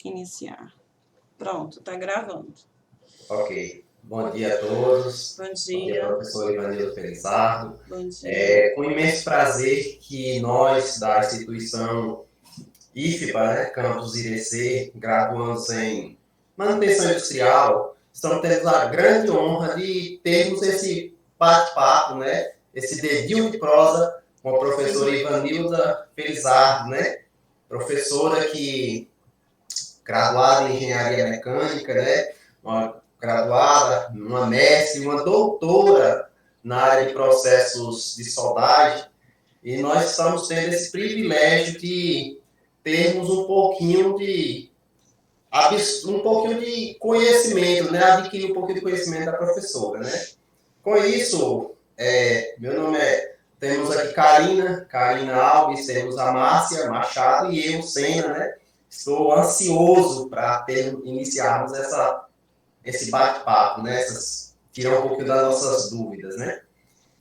Iniciar. Pronto, tá gravando. Ok. Bom dia a todos. Bom Bom dia, dia. professor Ivanildo Felizardo. Bom dia. É com imenso prazer que nós, da instituição IFBA, né, Campus IDC, graduandos em manutenção industrial, estamos tendo a grande honra de termos esse bate-papo, né, esse dedinho de prosa com a professora Ivanilda Felizardo, né, professora que graduada em engenharia mecânica, né, uma graduada, uma mestre, uma doutora na área de processos de soldagem, e nós estamos tendo esse privilégio de termos um pouquinho de conhecimento, né, adquirir um pouquinho de conhecimento da professora, né. Com isso, meu nome temos aqui Karina Alves, temos a Márcia Machado e eu, Senna, né. Estou ansioso para iniciarmos esse bate-papo, né? Tirar um pouquinho das nossas dúvidas, né?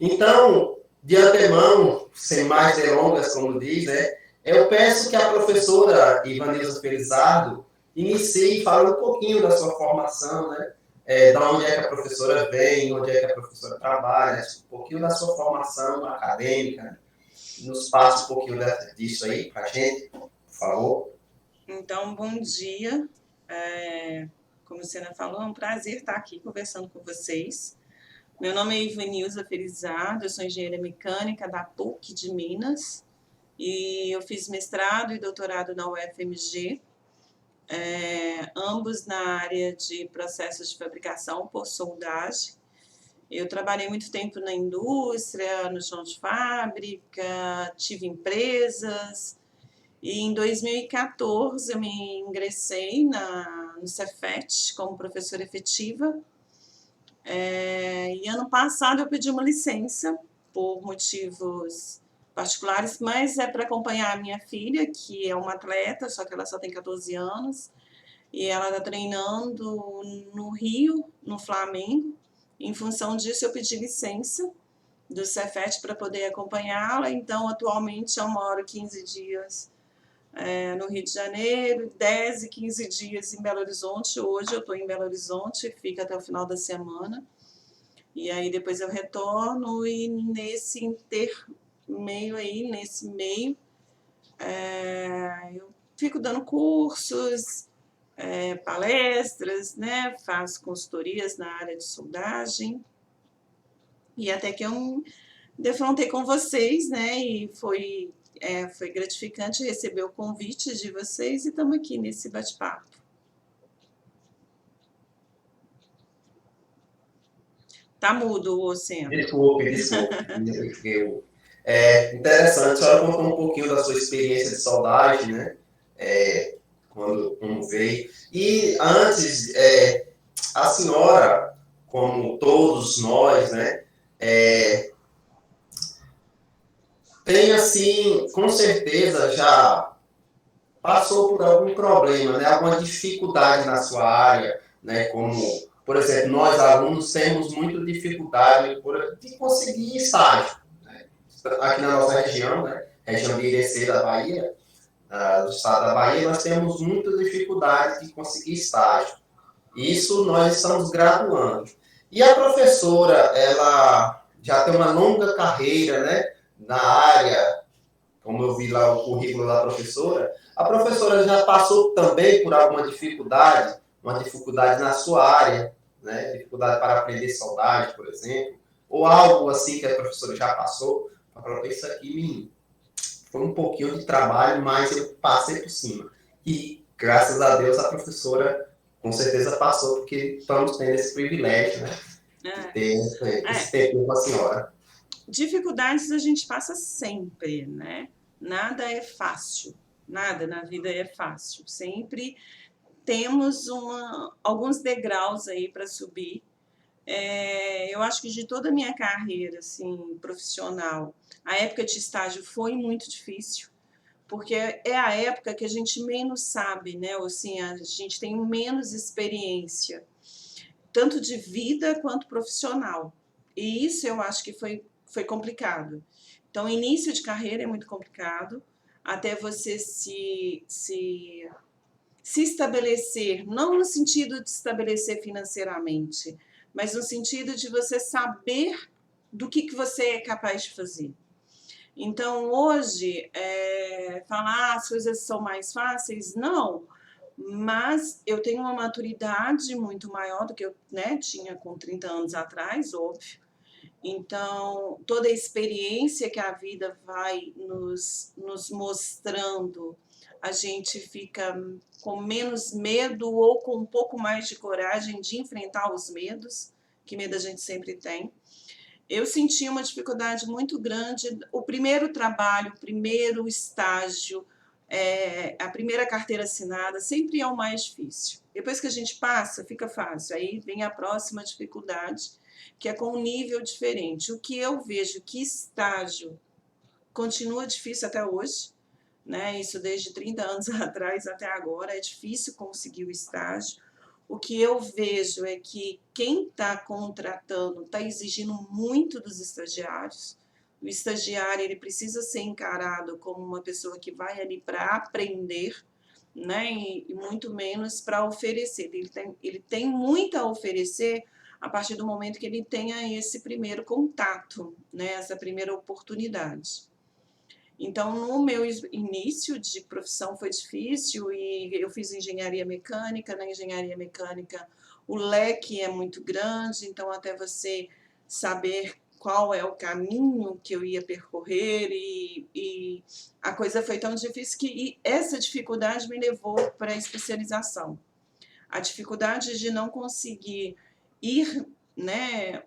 Então, de antemão, sem mais delongas, como diz, né? Eu peço que a professora Ivanilda Felizardo inicie falando um pouquinho da sua formação, né? Da onde é que a professora vem, onde é que a professora trabalha, um pouquinho da sua formação acadêmica, né? Nos passe um pouquinho disso aí para a gente, por favor. Então, bom dia. Como a Sena falou, é um prazer estar aqui conversando com vocês. Meu nome é Ivanilza Felizardo, eu sou engenheira mecânica da PUC de Minas e eu fiz mestrado e doutorado na UFMG, ambos na área de processos de fabricação por soldagem. Eu trabalhei muito tempo na indústria, no chão de fábrica, tive empresas, e em 2014 eu me ingressei no Cefet como professora efetiva. E ano passado eu pedi uma licença por motivos particulares, mas é para acompanhar a minha filha, que é uma atleta, só que ela só tem 14 anos, e ela está treinando no Rio, no Flamengo. Em função disso, eu pedi licença do Cefet para poder acompanhá-la. Então, atualmente, eu moro 15 dias no Rio de Janeiro, 10 e 15 dias em Belo Horizonte. Hoje eu estou em Belo Horizonte, fica até o final da semana. E aí depois eu retorno e nesse meio, eu fico dando cursos, palestras, né? Faço consultorias na área de soldagem. E até que eu me defrontei com vocês, né? E foi gratificante receber o convite de vocês e estamos aqui nesse bate-papo. Tá mudo, Oceano. Desculpe. Interessante, a senhora contou um pouquinho da sua experiência de soldagem, né? Como veio. E antes, a senhora, como todos nós, né? Tem, assim, com certeza já passou por algum problema, né? Alguma dificuldade na sua área, né? Como, por exemplo, nós alunos temos muita dificuldade de conseguir estágio, né? Aqui na nossa região, né? Região de Irecê da Bahia, do estado da Bahia, nós temos muita dificuldade de conseguir estágio. Isso nós estamos graduando. E a professora, ela já tem uma longa carreira, né? Na área, como eu vi lá o currículo da professora, a professora já passou também por alguma dificuldade, uma dificuldade na sua área, né? Dificuldade para aprender soldagem, por exemplo, ou algo assim que a professora já passou. Isso aqui foi um pouquinho de trabalho, mas eu passei por cima. E, graças a Deus, a professora com certeza passou, porque estamos tendo esse privilégio, né? De ter esse tempo com a senhora. Dificuldades a gente passa sempre, né? Nada é fácil, nada na vida é fácil. Sempre temos alguns degraus aí para subir. Eu acho que de toda a minha carreira assim, profissional, a época de estágio foi muito difícil, porque é a época que a gente menos sabe, né? Ou assim, a gente tem menos experiência, tanto de vida quanto profissional. E isso eu acho que foi complicado. Então, início de carreira é muito complicado, até você se se estabelecer, não no sentido de estabelecer financeiramente, mas no sentido de você saber do que você é capaz de fazer. Então, hoje, falar as coisas são mais fáceis, não, mas eu tenho uma maturidade muito maior do que eu, né, tinha com 30 anos atrás, óbvio. Então, toda a experiência que a vida vai nos mostrando, a gente fica com menos medo ou com um pouco mais de coragem de enfrentar os medos, que medo a gente sempre tem. Eu senti uma dificuldade muito grande. O primeiro trabalho, o primeiro estágio, a primeira carteira assinada sempre é o mais difícil. Depois que a gente passa, fica fácil. Aí vem a próxima dificuldade, que é com um nível diferente. O que eu vejo que estágio continua difícil até hoje, né? Isso desde 30 anos atrás até agora, é difícil conseguir o estágio. O que eu vejo é que quem está contratando está exigindo muito dos estagiários. O estagiário ele precisa ser encarado como uma pessoa que vai ali para aprender, né? E muito menos para oferecer. Ele tem muito a oferecer a partir do momento que ele tenha esse primeiro contato, né? Essa primeira oportunidade. Então, no meu início de profissão foi difícil e eu fiz engenharia mecânica. Na engenharia mecânica, o leque é muito grande, então até você saber qual é o caminho que eu ia percorrer e a coisa foi tão difícil que essa dificuldade me levou para a especialização. A dificuldade de não conseguir ir, né,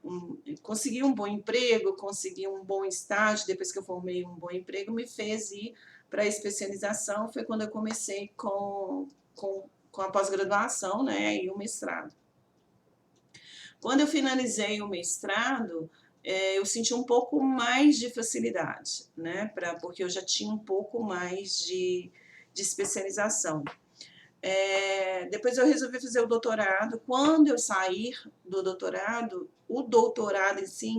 conseguir um bom emprego, conseguir um bom estágio, depois que eu formei um bom emprego, me fez ir para a especialização. Foi quando eu comecei com a pós-graduação, né, e o mestrado. Quando eu finalizei o mestrado, eu senti um pouco mais de facilidade, né, porque eu já tinha um pouco mais de especialização. Depois eu resolvi fazer o doutorado. Quando eu sair do doutorado, o doutorado em si,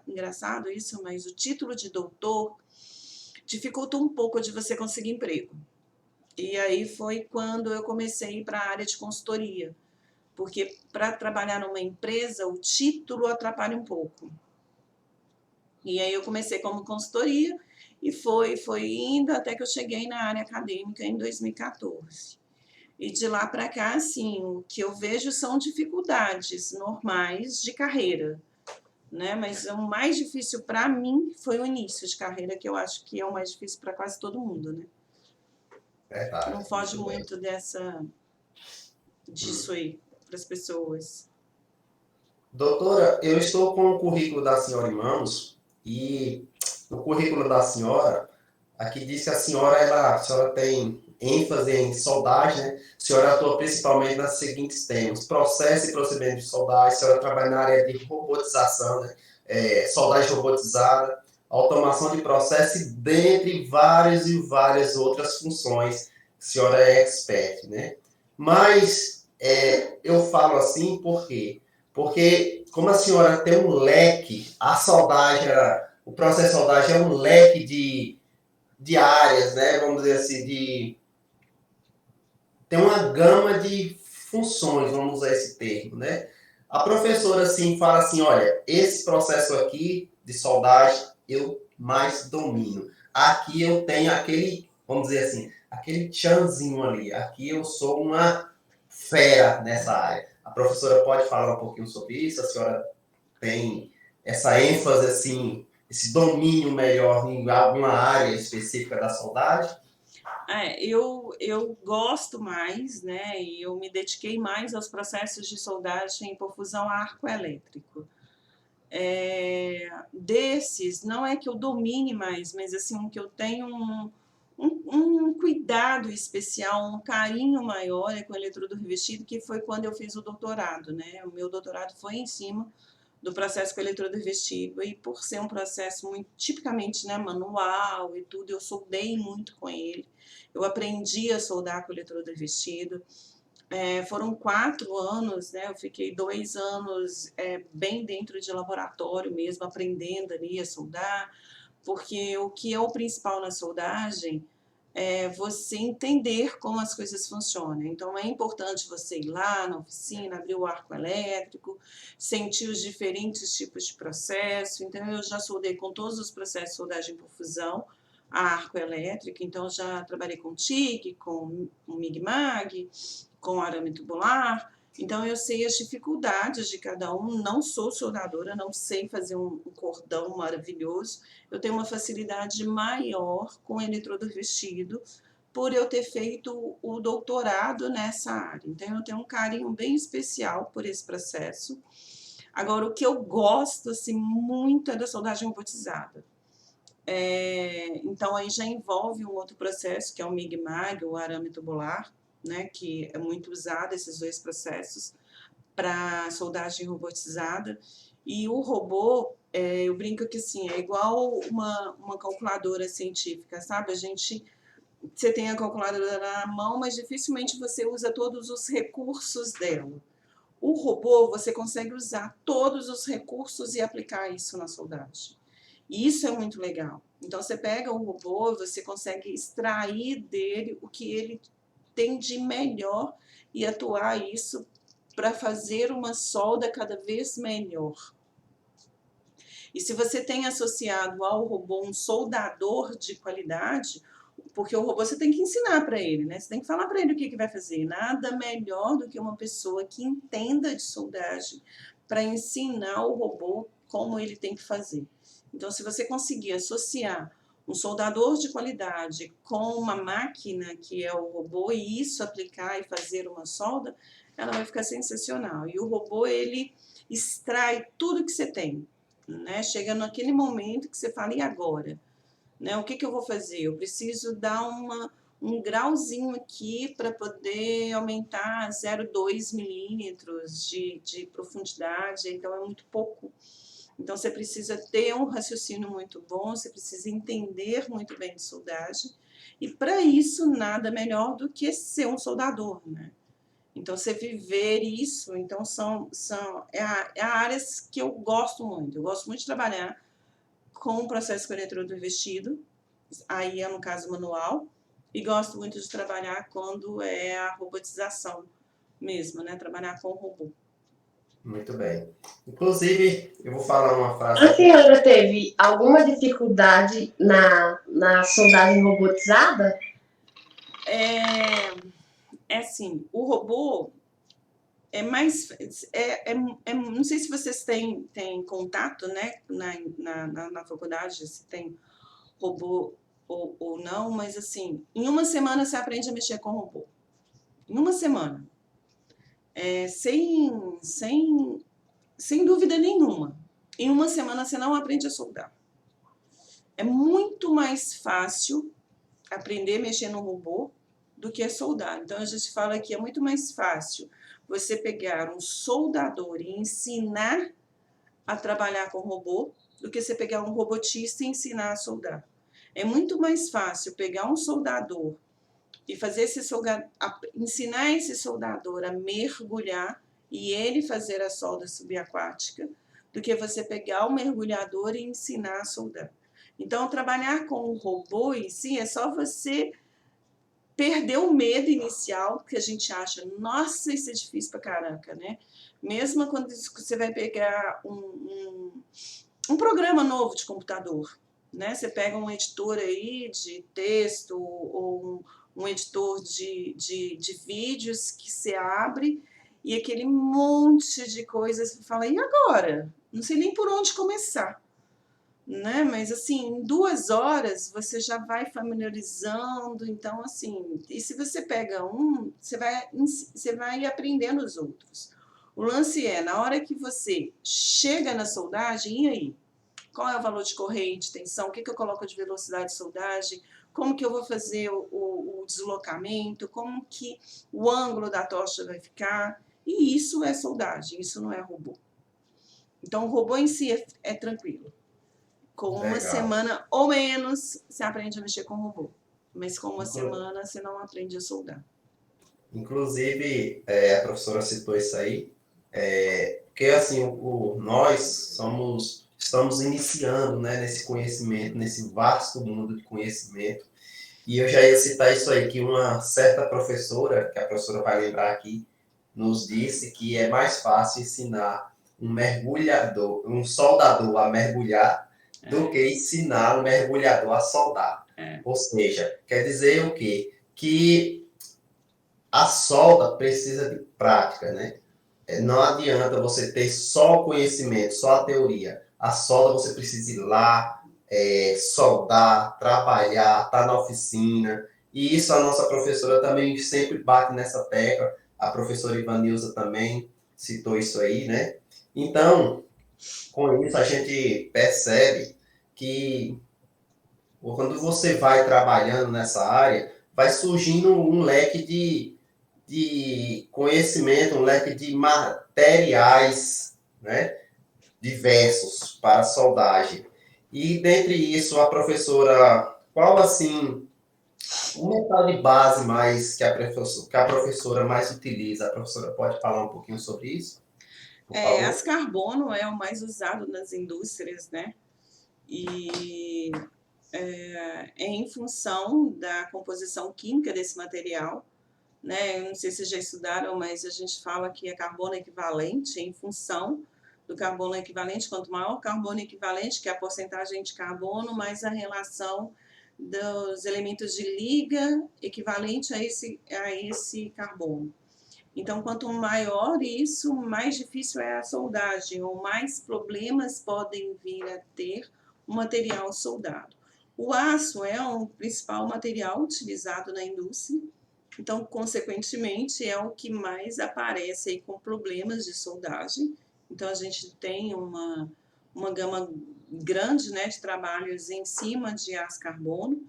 engraçado isso, mas o título de doutor dificulta um pouco de você conseguir emprego. E aí foi quando eu comecei a ir para a área de consultoria, porque para trabalhar numa empresa, o título atrapalha um pouco. E aí eu comecei como consultoria e foi indo até que eu cheguei na área acadêmica em 2014. E de lá para cá, assim, o que eu vejo são dificuldades normais de carreira, né? Mas o mais difícil para mim foi o início de carreira, que eu acho que é o mais difícil para quase todo mundo, né? Verdade, Não foge muito bem. muito disso aí para as pessoas. Doutora, eu estou com o currículo da senhora em mãos e o currículo da senhora, aqui diz que a senhora tem ênfase em soldagem, né? A senhora atua principalmente nas seguintes temas: processo e procedimento de soldagem. A senhora trabalha na área de robotização, né? Soldagem robotizada, automação de processo e dentre várias e várias outras funções. A senhora é expert, né? Mas eu falo assim porque como a senhora tem um leque, a soldagem, o processo de soldagem é um leque de áreas, né? Vamos dizer assim, tem uma gama de funções, vamos usar esse termo, né? A professora assim fala assim, olha, esse processo aqui de soldagem eu mais domino. Aqui eu tenho aquele, vamos dizer assim, aquele tchanzinho ali. Aqui eu sou uma fera nessa área. A professora pode falar um pouquinho sobre isso? A senhora tem essa ênfase assim, esse domínio melhor em alguma área específica da soldagem? Eu gosto mais, né? E eu me dediquei mais aos processos de soldagem por fusão a arco elétrico. Desses, não é que eu domine mais, mas assim, que eu tenho um cuidado especial, um carinho maior com o eletrodo revestido, que foi quando eu fiz o doutorado, né? O meu doutorado foi em cima do processo com eletrodo revestido, e por ser um processo muito tipicamente, né, manual e tudo, eu soldei muito com ele. Eu aprendi a soldar com o eletrodo revestido. Foram 4 anos, né? Eu fiquei 2 anos bem dentro de laboratório mesmo, aprendendo ali a soldar, porque o que é o principal na soldagem você entender como as coisas funcionam. Então, é importante você ir lá na oficina, abrir o arco elétrico, sentir os diferentes tipos de processo. Então, eu já soldei com todos os processos de soldagem por fusão a arco elétrico. Então, já trabalhei com TIG, com o MIG-MAG, com arame tubular. Então, eu sei as dificuldades de cada um. Não sou soldadora, não sei fazer um cordão maravilhoso. Eu tenho uma facilidade maior com eletrodo revestido por eu ter feito o doutorado nessa área. Então, eu tenho um carinho bem especial por esse processo. Agora, o que eu gosto assim, muito é da soldagem robotizada. Então, aí já envolve um outro processo, que é o MIG-MAG, o arame tubular, né, que é muito usado, esses dois processos, para soldagem robotizada. E o robô, eu brinco que assim, é igual uma calculadora científica, sabe? Você tem a calculadora na mão, mas dificilmente você usa todos os recursos dela. O robô, você consegue usar todos os recursos e aplicar isso na soldagem. E isso é muito legal. Então, você pega o robô, você consegue extrair dele o que ele tem de melhor e atuar isso para fazer uma solda cada vez melhor. E se você tem associado ao robô um soldador de qualidade, porque o robô você tem que ensinar para ele, né? Você tem que falar para ele o que vai fazer. Nada melhor do que uma pessoa que entenda de soldagem para ensinar o robô como ele tem que fazer. Então, se você conseguir associar um soldador de qualidade com uma máquina, que é o robô, e isso aplicar e fazer uma solda, ela vai ficar sensacional. E o robô, ele extrai tudo que você tem, né? Chega naquele momento que você fala, e agora? Né? O que eu vou fazer? Eu preciso dar um grauzinho aqui para poder aumentar 0,2 milímetros de profundidade, então é muito pouco. Então, você precisa ter um raciocínio muito bom, você precisa entender muito bem de soldagem, e para isso, nada melhor do que ser um soldador, né? Então, você viver isso, então é áreas que eu gosto muito. Eu gosto muito de trabalhar com o processo com eletrodo revestido, aí é no caso manual, e gosto muito de trabalhar quando é a robotização mesmo, né? Trabalhar com robô. Muito bem. Inclusive, eu vou falar uma frase A aqui. senhora teve alguma dificuldade na soldagem robotizada? Assim, o robô é mais... não sei se vocês têm contato, né, na faculdade, se tem robô ou não, mas assim, em uma semana você aprende a mexer com robô. Em uma semana. Sem dúvida nenhuma. Em uma semana você não aprende a soldar. É muito mais fácil aprender a mexer no robô do que soldar. Então, a gente fala que é muito mais fácil você pegar um soldador e ensinar a trabalhar com robô do que você pegar um robotista e ensinar a soldar. É muito mais fácil pegar um soldador e fazer ensinar esse soldador a mergulhar e ele fazer a solda subaquática do que você pegar o mergulhador e ensinar a soldar. Então, trabalhar com o robô em si é só você perder o medo inicial, que a gente acha, nossa, isso é difícil pra caraca, né? Mesmo quando você vai pegar um programa novo de computador, né? Você pega um editor aí de texto ou um editor de vídeos que você abre e aquele monte de coisas, você fala, e agora? Não sei nem por onde começar. Né? Mas assim, em 2 horas você já vai familiarizando, então assim, e se você pega você vai aprendendo os outros. O lance é, na hora que você chega na soldagem, e aí? Qual é o valor de corrente, tensão, o que eu coloco de velocidade de soldagem, como que eu vou fazer o deslocamento, como que o ângulo da tocha vai ficar, e isso é soldagem, isso não é robô. Então o robô em si é tranquilo. Com uma Legal. semana ou menos, você aprende a mexer com o robô. Mas com uma semana, você não aprende a soldar. Inclusive, a professora citou isso aí, porque assim, nós estamos iniciando, né, nesse conhecimento, nesse vasto mundo de conhecimento, E eu já ia citar isso aí, que uma certa professora, que a professora vai lembrar aqui, nos disse que é mais fácil ensinar um mergulhador, um soldador a mergulhar do que ensinar um mergulhador a soldar. Ou seja, quer dizer o quê? Que a solda precisa de prática, né? Não adianta você ter só o conhecimento, só a teoria. A solda você precisa ir lá, soldar, trabalhar, estar na oficina. E isso a nossa professora também sempre bate nessa tecla. A professora Ivanilza também citou isso aí, né? Então, com isso a gente percebe que quando você vai trabalhando nessa área, vai surgindo um leque de conhecimento, um leque de materiais, né, diversos para a soldagem. E dentre isso, a professora, qual assim, o metal de base mais que a professora mais utiliza? A professora pode falar um pouquinho sobre isso, por As favor? carbono é o mais usado nas indústrias, né? E é em função da composição química desse material, né? Eu não sei se vocês já estudaram, mas a gente fala que é carbono equivalente em função do carbono equivalente. Quanto maior o carbono equivalente, que é a porcentagem de carbono, mais a relação dos elementos de liga equivalente a esse carbono. Então, quanto maior isso, mais difícil é a soldagem, ou mais problemas podem vir a ter o material soldado. O aço é o principal material utilizado na indústria, então, consequentemente, é o que mais aparece aí com problemas de soldagem. Então, a gente tem uma gama grande, né, de trabalhos em cima de aço carbono.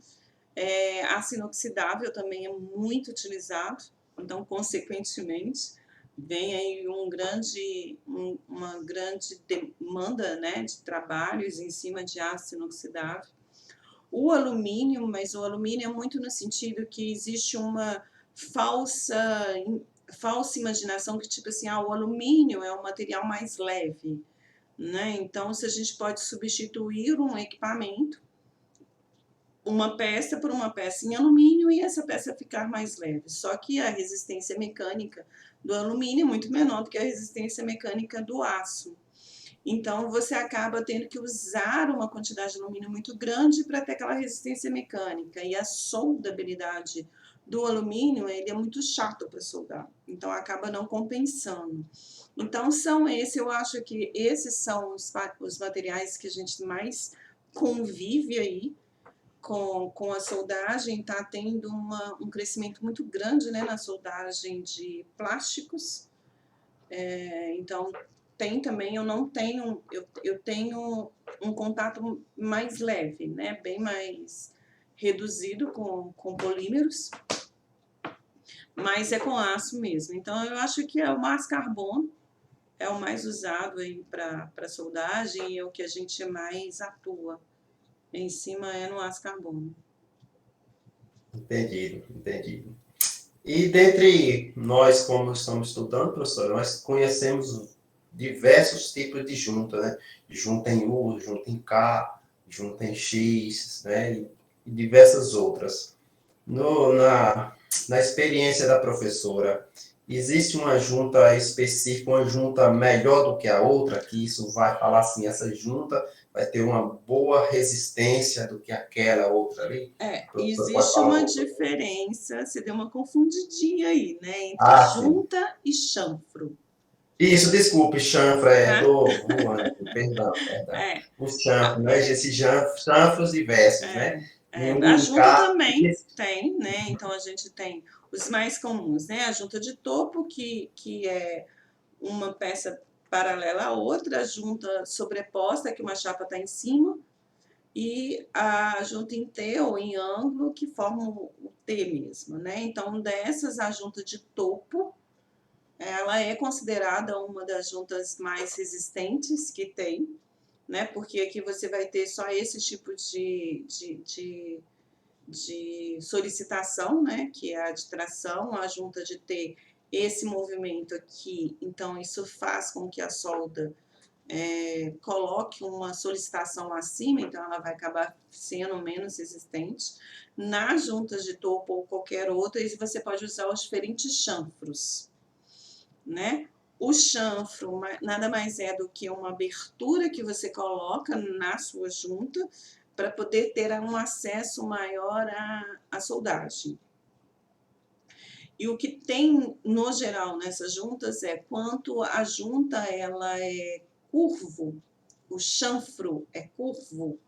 Aço inoxidável também é muito utilizado, então, consequentemente, vem aí uma grande demanda, né, de trabalhos em cima de aço inoxidável. O alumínio, mas o alumínio é muito no sentido que existe uma falsa, falsa imaginação que, tipo assim, o alumínio é um material mais leve, né? Então, se a gente pode substituir um equipamento, uma peça por uma peça em alumínio e essa peça ficar mais leve. Só que a resistência mecânica do alumínio é muito menor do que a resistência mecânica do aço. Então, você acaba tendo que usar uma quantidade de alumínio muito grande para ter aquela resistência mecânica. E a soldabilidade do alumínio, ele é muito chato para soldar. Então, acaba não compensando. Então, eu acho que esses são os materiais que a gente mais convive aí com a soldagem. Está tendo um crescimento muito grande, né, na soldagem de plásticos. Então, tem também, eu tenho um contato mais leve, né? Bem mais reduzido com polímeros, mas é com aço mesmo. Então, eu acho que é o aço carbono, é o mais usado aí para soldagem e é o que a gente mais atua. Em cima é no aço carbono. Entendido, entendido. E dentre nós, como estamos estudando, professor, nós conhecemos diversos tipos de junta, né? Junta em U, junta em K, junta em X, né? E diversas outras. Na experiência da professora, existe uma junta específica, uma junta melhor do que a outra, que isso vai falar assim, essa junta vai ter uma boa resistência do que aquela outra ali? Professor, pode Existe falar um uma pouco? diferença, você deu uma confundidinha aí, né? Entre Ah, sim. junta e chanfro, Isso, desculpe, chanfro, tá? tô voando aqui, perdão, perdão. É, O chanfro, a- né? Esses chanfros diversos, né? é, Em a um junta K, também tem, né? Então a gente tem os mais comuns, né? A junta de topo, que é uma peça paralela à outra, a junta sobreposta, que uma chapa está em cima, e a junta em T ou em ângulo, que forma o T mesmo, né? Então, dessas, a junta de topo, ela é considerada uma das juntas mais resistentes que tem, né? Porque aqui você vai ter só esse tipo de solicitação, né? Que é a de tração, a junta de T, esse movimento aqui. Então, isso faz com que a solda coloque uma solicitação acima, então ela vai acabar sendo menos resistente. Nas juntas de topo ou qualquer outra, você pode usar os diferentes chanfros, né? O chanfro nada mais é do que uma abertura que você coloca na sua junta para poder ter um acesso maior à soldagem. E o que tem, no geral, nessas juntas é quanto a junta ela é curvo, o chanfro é curvo,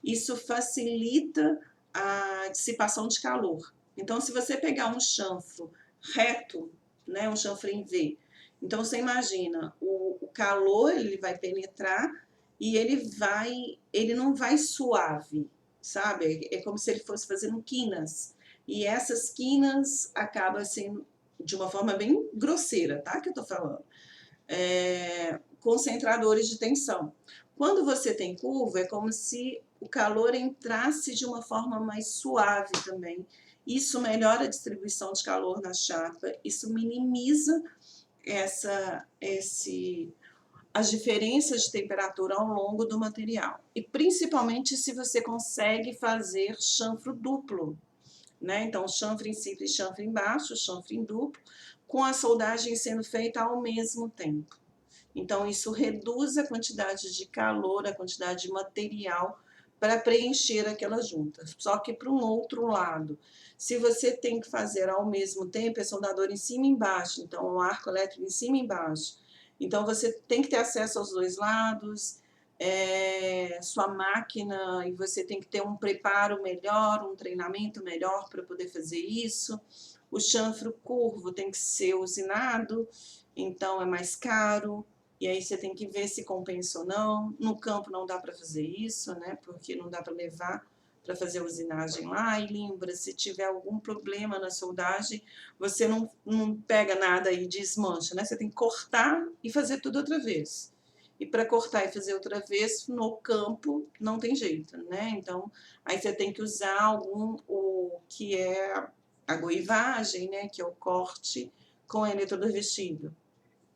isso facilita a dissipação de calor. Então, se você pegar um chanfro reto, né, um chanfro em V, então você imagina, o calor ele vai penetrar e ele não vai suave, sabe? É como se ele fosse fazendo quinas. E essas quinas acabam sendo, de uma forma bem grosseira, tá? Que eu tô falando. Concentradores de tensão. Quando você tem curva, é como se o calor entrasse de uma forma mais suave também. Isso melhora a distribuição de calor na chapa, isso minimiza as diferenças de temperatura ao longo do material. E principalmente se você consegue fazer chanfro duplo, né? Então, chanfro em cima e chanfro embaixo, chanfro em duplo, com a soldagem sendo feita ao mesmo tempo. Então, isso reduz a quantidade de calor, a quantidade de material para preencher aquela junta. Só que para um outro lado, se você tem que fazer ao mesmo tempo, é soldador em cima e embaixo, então um arco elétrico em cima e embaixo. Então, você tem que ter acesso aos dois lados, sua máquina, e você tem que ter um preparo melhor, um treinamento melhor para poder fazer isso. O chanfro curvo tem que ser usinado, então é mais caro. E aí você tem que ver se compensa ou não. No campo não dá para fazer isso, né? Porque não dá para levar para fazer a usinagem lá. E lembra, se tiver algum problema na soldagem, você não pega nada e desmancha, né? Você tem que cortar e fazer tudo outra vez. E para cortar e fazer outra vez, no campo, não tem jeito, né? Então, aí você tem que usar o que é a goivagem, né? Que é o corte com eletroderretido.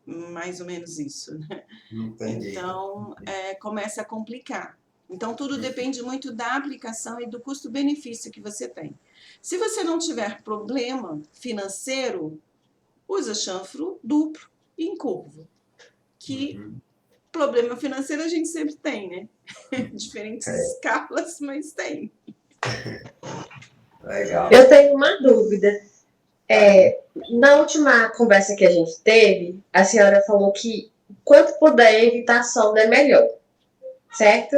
Mais ou menos isso, né? Entendi. Então, começa a complicar. Então, tudo depende muito da aplicação e do custo-benefício que você tem. Se você não tiver problema financeiro, usa chanfro duplo e em curvo. Que problema financeiro a gente sempre tem, né? Diferentes escalas, mas tem. Legal. Eu tenho uma dúvida. Na última conversa que a gente teve, a senhora falou que quanto puder evitar solda é melhor, certo?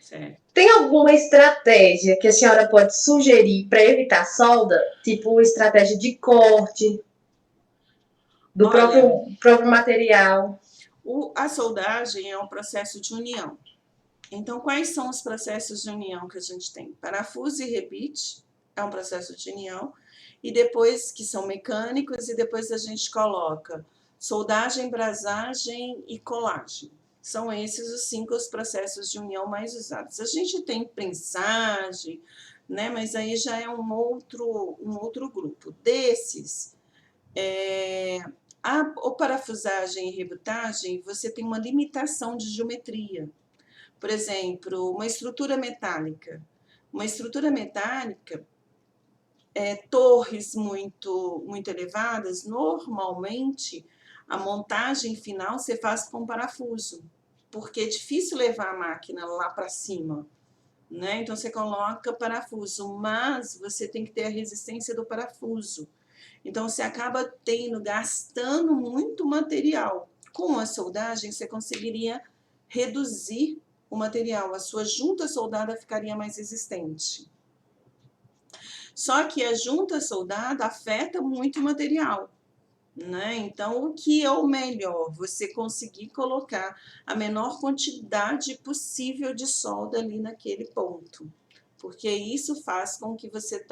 Certo. Tem alguma estratégia que a senhora pode sugerir para evitar solda? Tipo estratégia de corte do próprio material? A soldagem é um processo de união. Então, quais são os processos de união que a gente tem? Parafuso e rebite é um processo de união, e depois, que são mecânicos, e depois a gente coloca soldagem, brasagem e colagem. São esses os 5 processos de união mais usados. A gente tem prensagem, né? Mas aí já é um outro grupo. Desses, a parafusagem e rebutagem, você tem uma limitação de geometria. Por exemplo, uma estrutura metálica. Uma estrutura metálica, torres muito elevadas, normalmente a montagem final você faz com parafuso, porque é difícil levar a máquina lá para cima, né? Então você coloca parafuso, mas você tem que ter a resistência do parafuso. Então você acaba gastando muito material. Com a soldagem você conseguiria reduzir o material, a sua junta soldada ficaria mais resistente. Só que a junta soldada afeta muito o material, né? Então, o que é o melhor? Você conseguir colocar a menor quantidade possível de solda ali naquele ponto, porque isso faz com que você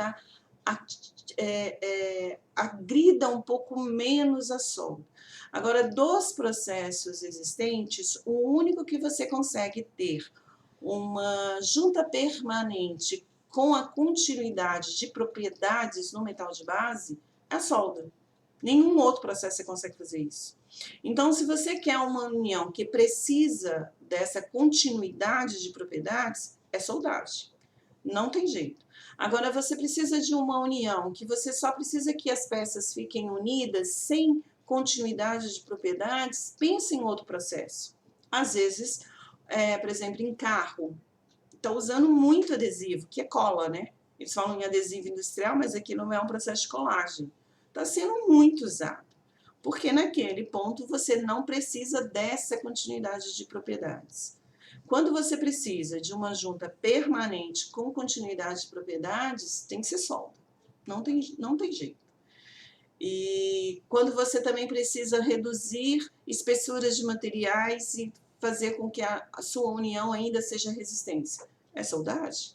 agrida um pouco menos a solda. Agora, dos processos existentes, o único que você consegue ter uma junta permanente com a continuidade de propriedades no metal de base é a solda. Nenhum outro processo você consegue fazer isso. Então, se você quer uma união que precisa dessa continuidade de propriedades, é soldagem. Não tem jeito. Agora, você precisa de uma união que você só precisa que as peças fiquem unidas sem continuidade de propriedades, pense em outro processo. Às vezes, por exemplo, em carro, está usando muito adesivo, que é cola, né? Eles falam em adesivo industrial, mas aqui não é um processo de colagem. Está sendo muito usado, porque naquele ponto você não precisa dessa continuidade de propriedades. Quando você precisa de uma junta permanente com continuidade de propriedades, tem que ser solda. Não tem jeito. E quando você também precisa reduzir espessuras de materiais e fazer com que a sua união ainda seja resistência, é soldagem.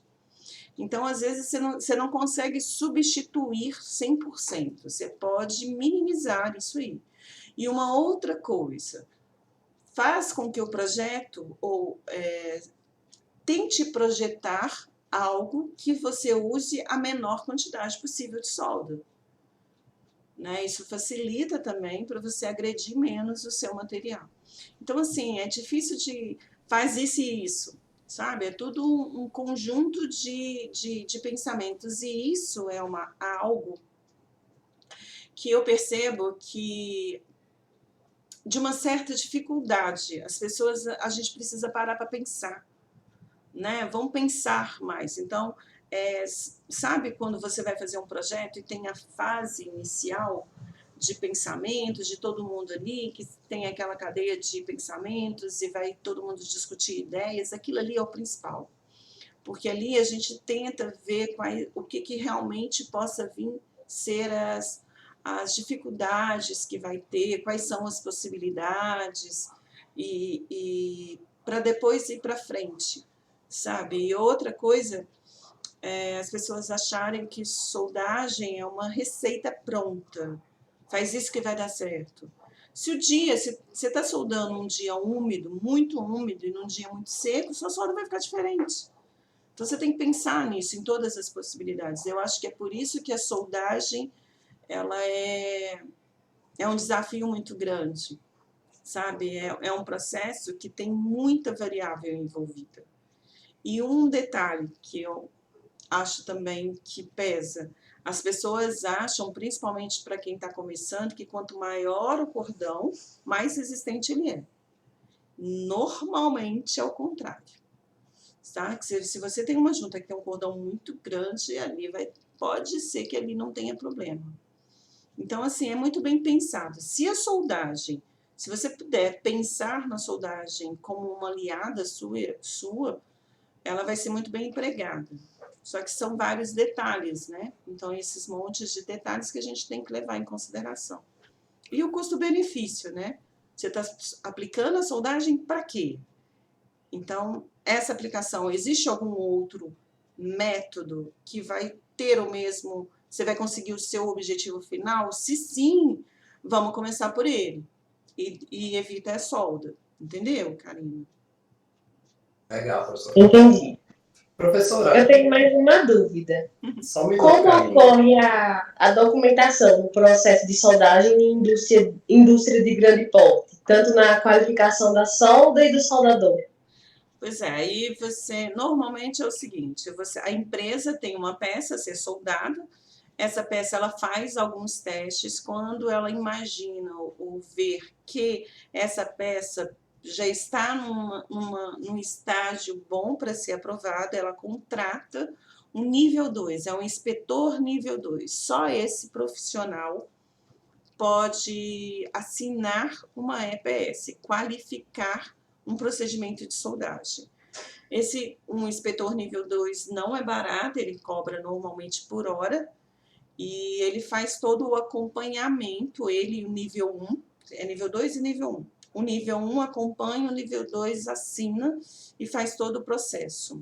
Então, às vezes, você não consegue substituir 100%, você pode minimizar isso aí. E uma outra coisa, faz com que o projeto, tente projetar algo que você use a menor quantidade possível de solda. Né? Isso facilita também para você agredir menos o seu material. Então, assim, é difícil faz isso e isso, sabe? É tudo um conjunto de pensamentos, e isso é algo que eu percebo que de uma certa dificuldade. As pessoas, a gente precisa parar para pensar, né? Vamos pensar mais. Então, sabe quando você vai fazer um projeto e tem a fase inicial de pensamentos, de todo mundo ali, que tem aquela cadeia de pensamentos e vai todo mundo discutir ideias, aquilo ali é o principal. Porque ali a gente tenta ver o que realmente possa vir ser as dificuldades que vai ter, quais são as possibilidades, e para depois ir para frente, sabe? E outra coisa, as pessoas acharem que soldagem é uma receita pronta, faz isso que vai dar certo. Se você está soldando um dia úmido, muito úmido, e num dia muito seco, sua solda vai ficar diferente. Então você tem que pensar nisso, em todas as possibilidades. Eu acho que é por isso que a soldagem ela é um desafio muito grande, sabe? É um processo que tem muita variável envolvida. E um detalhe que eu acho também que pesa, as pessoas acham, principalmente para quem está começando, que quanto maior o cordão, mais resistente ele é. Normalmente é o contrário. Tá? Se você tem uma junta que tem um cordão muito grande, ali pode ser que ali não tenha problema. Então, assim, é muito bem pensado. Se você puder pensar na soldagem como uma aliada sua, ela vai ser muito bem empregada. Só que são vários detalhes, né? Então, esses montes de detalhes que a gente tem que levar em consideração. E o custo-benefício, né? Você está aplicando a soldagem para quê? Então, essa aplicação, existe algum outro método que vai ter o mesmo, você vai conseguir o seu objetivo final? Se sim, vamos começar por ele. E evita a solda. Entendeu, Karina? Legal, professor. Entendi. Professora, Eu tenho mais uma dúvida. só um minuto, Como Karina. ocorre a documentação no processo de soldagem em indústria de grande porte, tanto na qualificação da solda e do soldador? Pois é, aí normalmente é o seguinte, a empresa tem uma peça a ser soldada, essa peça ela faz alguns testes, quando ela imagina ou ver que essa peça já está num estágio bom para ser aprovada, ela contrata um nível 2, é um inspetor nível 2. Só esse profissional pode assinar uma EPS, qualificar um procedimento de soldagem. Um inspetor nível 2 não é barato, ele cobra normalmente por hora, e ele faz todo o acompanhamento, ele o nível 1, é nível 2 e nível 1. O nível 1 acompanha, o nível 2 assina e faz todo o processo.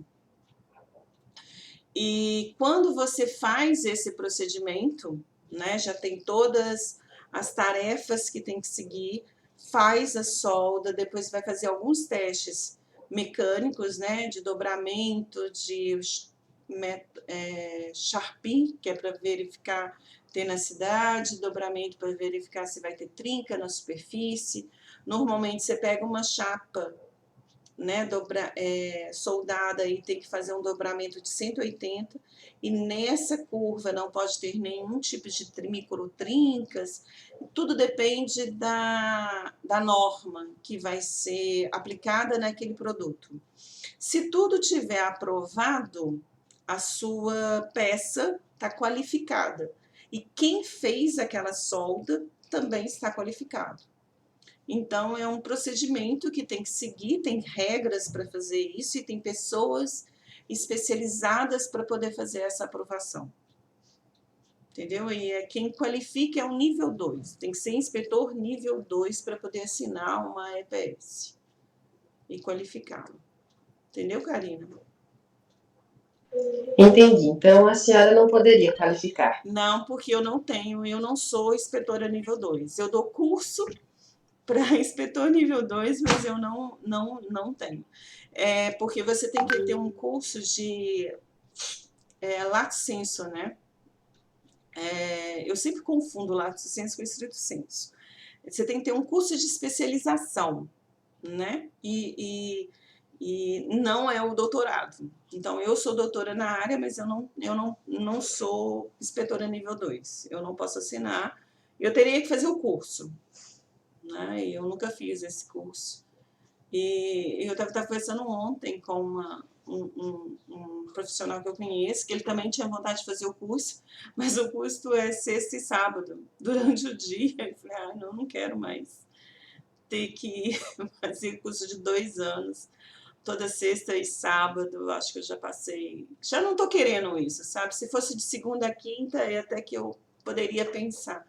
E quando você faz esse procedimento, né, já tem todas as tarefas que tem que seguir, faz a solda, depois vai fazer alguns testes mecânicos, né, de dobramento, de Sharpie, que é para verificar tenacidade, dobramento para verificar se vai ter trinca na superfície. Normalmente você pega uma chapa, né, soldada e tem que fazer um dobramento de 180, e nessa curva não pode ter nenhum tipo de microtrincas. Tudo depende da norma que vai ser aplicada naquele produto. Se tudo tiver aprovado, a sua peça está qualificada. E quem fez aquela solda também está qualificado. Então, é um procedimento que tem que seguir, tem regras para fazer isso e tem pessoas especializadas para poder fazer essa aprovação. Entendeu? E quem qualifica é o nível 2. Tem que ser inspetor nível 2 para poder assinar uma EPS e qualificá-lo. Entendeu, Karina? Entendi. Então, a senhora não poderia qualificar. Não, porque eu não sou inspetora nível 2. Eu dou curso para inspetor nível 2, mas eu não tenho. Porque você tem que ter um curso de lato sensu, né? Eu sempre confundo lato sensu com estrito sensu. Você tem que ter um curso de especialização, né? E não é o doutorado. Então, eu sou doutora na área, mas eu não sou inspetora nível 2. Eu não posso assinar. Eu teria que fazer o curso, né? E eu nunca fiz esse curso. E eu estava conversando ontem com um profissional que eu conheço, que ele também tinha vontade de fazer o curso, mas o curso é sexta e sábado, durante o dia. Eu falei, não quero mais ter que fazer curso de 2 anos, toda sexta e sábado. Acho que eu já passei, já não estou querendo isso, sabe? Se fosse de segunda a quinta, até que eu poderia pensar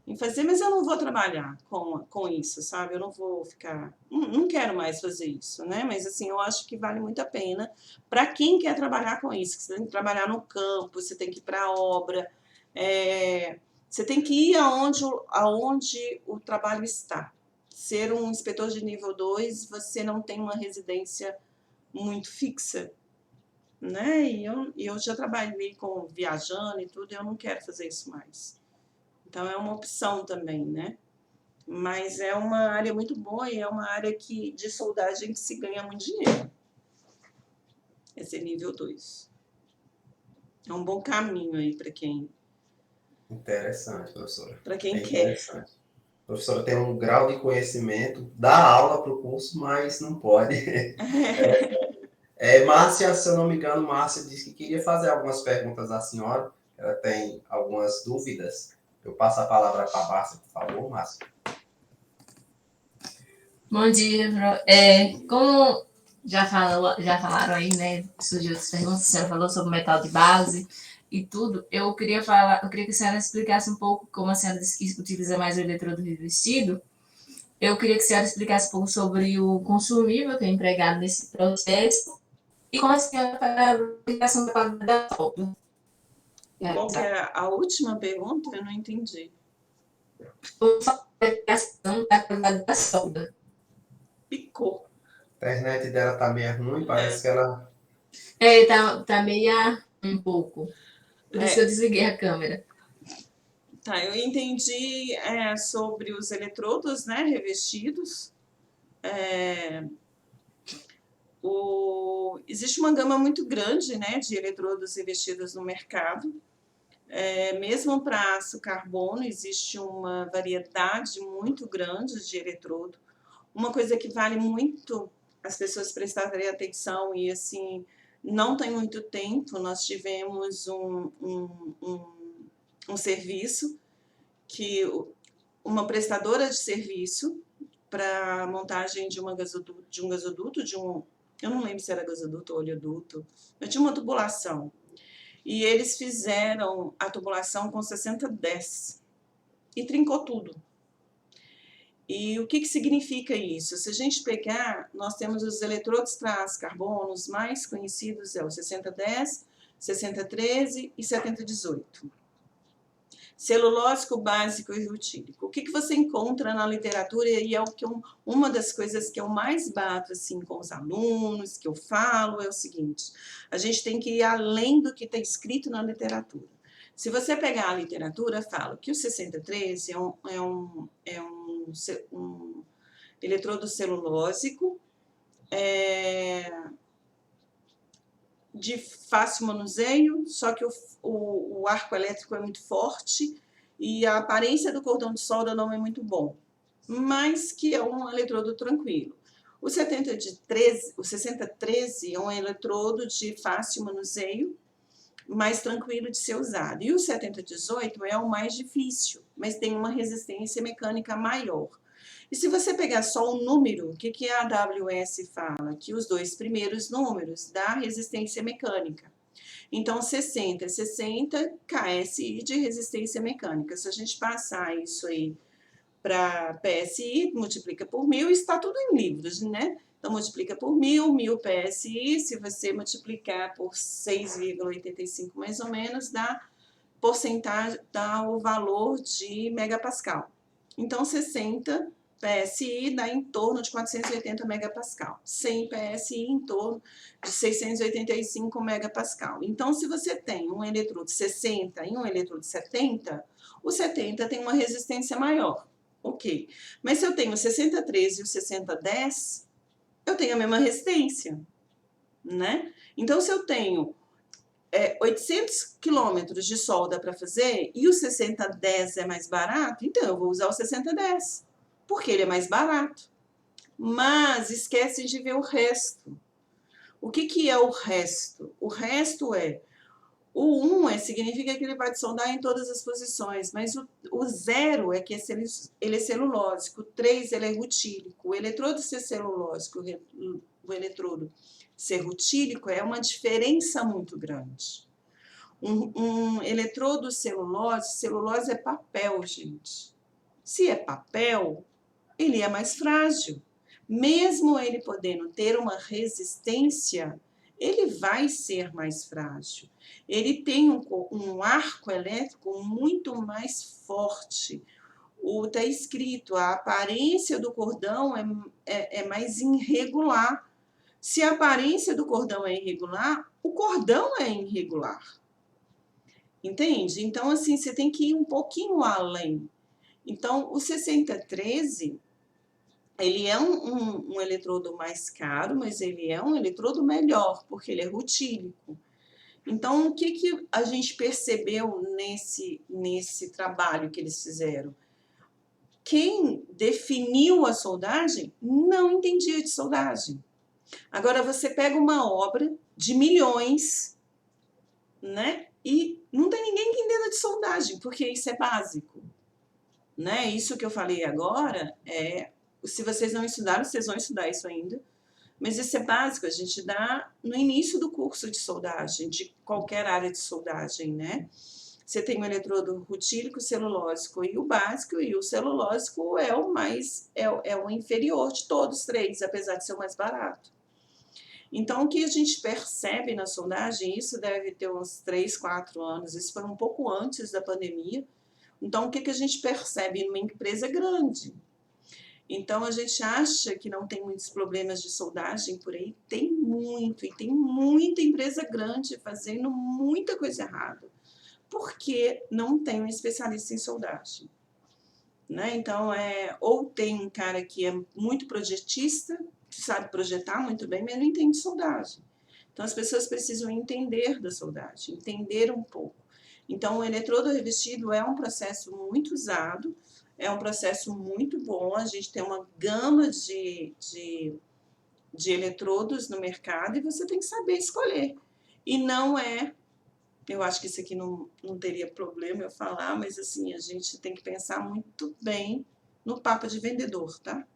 em fazer, mas eu não vou trabalhar com isso, sabe? Eu não vou ficar, não quero mais fazer isso, né? Mas assim, eu acho que vale muito a pena para quem quer trabalhar com isso, que você tem que trabalhar no campo, você tem que ir para a obra, você tem que ir aonde o trabalho está. Ser um inspetor de nível 2, você não tem uma residência muito fixa, né? E eu já trabalhei com viajando e tudo, e eu não quero fazer isso mais. Então, é uma opção também, né? Mas é uma área muito boa e é uma área de soldagem que se ganha muito dinheiro. Esse é nível 2. É um bom caminho aí para quem... Interessante, professora. Para quem quer. Interessante. A professora tem um grau de conhecimento, dá aula para o curso, mas não pode. Márcia, se eu não me engano, Márcia disse que queria fazer algumas perguntas à senhora. Ela tem algumas dúvidas. Eu passo a palavra para a Márcia, por favor, Márcia. Bom dia, como já falaram aí, né? Surgiu outras perguntas, a senhora falou sobre metal de base e tudo. Eu queria que a senhora explicasse um pouco, como a senhora disse que utiliza mais o eletrodo revestido. Eu queria que a senhora explicasse um pouco sobre o consumível que é empregado nesse processo e como a senhora faz a aplicação da qualidade da solda. Qual que é a última pergunta? Eu não entendi. A aplicação da qualidade da solda. Picou. A internet dela tá meio ruim, parece que ela... Tá meio um pouco. Por isso eu desliguei a câmera. Tá, eu entendi sobre os eletrodos, né, revestidos. Existe uma gama muito grande, né, de eletrodos revestidos no mercado. Mesmo para aço carbono, existe uma variedade muito grande de eletrodo. Uma coisa que vale muito as pessoas prestarem atenção, e assim, não tem muito tempo, nós tivemos um serviço que uma prestadora de serviço para montagem de um gasoduto, eu não lembro se era gasoduto ou oleoduto, mas tinha uma tubulação. E eles fizeram a tubulação com 6010 e trincou tudo. E o que significa isso? Se a gente pegar, nós temos os eletrodos para aço carbono, os mais conhecidos o 6010, 6013 e 7018. Celulósico, básico e rutílico. O que você encontra na literatura, e é uma das coisas que eu mais bato assim, com os alunos, que eu falo, é o seguinte: a gente tem que ir além do que está escrito na literatura. Se você pegar a literatura, fala que o 6013 um eletrodo celulósico de fácil manuseio, só que o arco elétrico é muito forte e a aparência do cordão de solda não é muito bom, mas que é um eletrodo tranquilo. O 6013 é um eletrodo de fácil manuseio, mais tranquilo de ser usado. E o 7018 é o mais difícil, mas tem uma resistência mecânica maior. E se você pegar só o número, o que a AWS fala? Que os 2 primeiros números dá resistência mecânica. Então, 60 é 60 KSI de resistência mecânica. Se a gente passar isso aí para PSI, multiplica por 1000, está tudo em livros, né? Então, multiplica por 1000, 1000 PSI, se você multiplicar por 6,85 mais ou menos, dá porcentagem, dá o valor de megapascal. Então, 60 PSI dá em torno de 480 megapascal. 100 PSI em torno de 685 megapascal. Então, se você tem um eletrodo 60 e um eletrodo 70, o 70 tem uma resistência maior. Ok. Mas se eu tenho o 6013 e o 6010, eu tenho a mesma resistência, né? Então, se eu tenho 800 quilômetros de solda para fazer e o 6010 é mais barato, então eu vou usar o 6010, porque ele é mais barato. Mas esquece de ver o resto. O que é o resto? O resto o 1 significa que ele vai te soldar em todas as posições, mas o 0 é que ele é celulósico, o 3 ele é rutílico. O eletrodo ser celulósico, o eletrodo ser rutílico é uma diferença muito grande. Um eletrodo celulose é papel, gente. Se é papel, ele é mais frágil. Mesmo ele podendo ter uma resistência, ele vai ser mais frágil. Ele tem um arco elétrico muito mais forte. Está escrito, a aparência do cordão é mais irregular. Se a aparência do cordão é irregular, o cordão é irregular. Entende? Então, assim, você tem que ir um pouquinho além. Então, o 6013, ele é um eletrodo mais caro, mas ele é um eletrodo melhor, porque ele é rutílico. Então, o que a gente percebeu nesse trabalho que eles fizeram? Quem definiu a soldagem não entendia de soldagem. Agora, você pega uma obra de milhões, né? E não tem ninguém que entenda de soldagem, porque isso é básico, né? Isso que eu falei agora, se vocês não estudaram, vocês vão estudar isso ainda, mas isso é básico, a gente dá no início do curso de soldagem, de qualquer área de soldagem, né? Você tem o eletrodo rutílico, celulósico e o básico, e o celulósico é o inferior de todos os três, apesar de ser o mais barato. Então, o que a gente percebe na soldagem, isso deve ter uns 3, 4 anos, isso foi um pouco antes da pandemia. Então, o que a gente percebe numa empresa grande? Então, a gente acha que não tem muitos problemas de soldagem por aí, tem muito, e tem muita empresa grande fazendo muita coisa errada, porque não tem um especialista em soldagem, né? Então, ou tem um cara que é muito projetista, que sabe projetar muito bem, mas não entende soldagem. Então, as pessoas precisam entender da soldagem, entender um pouco. Então, o eletrodo revestido é um processo muito usado, é um processo muito bom, a gente tem uma gama de eletrodos no mercado e você tem que saber escolher. E não eu acho que isso aqui não teria problema eu falar, mas assim, a gente tem que pensar muito bem no papo de vendedor, tá?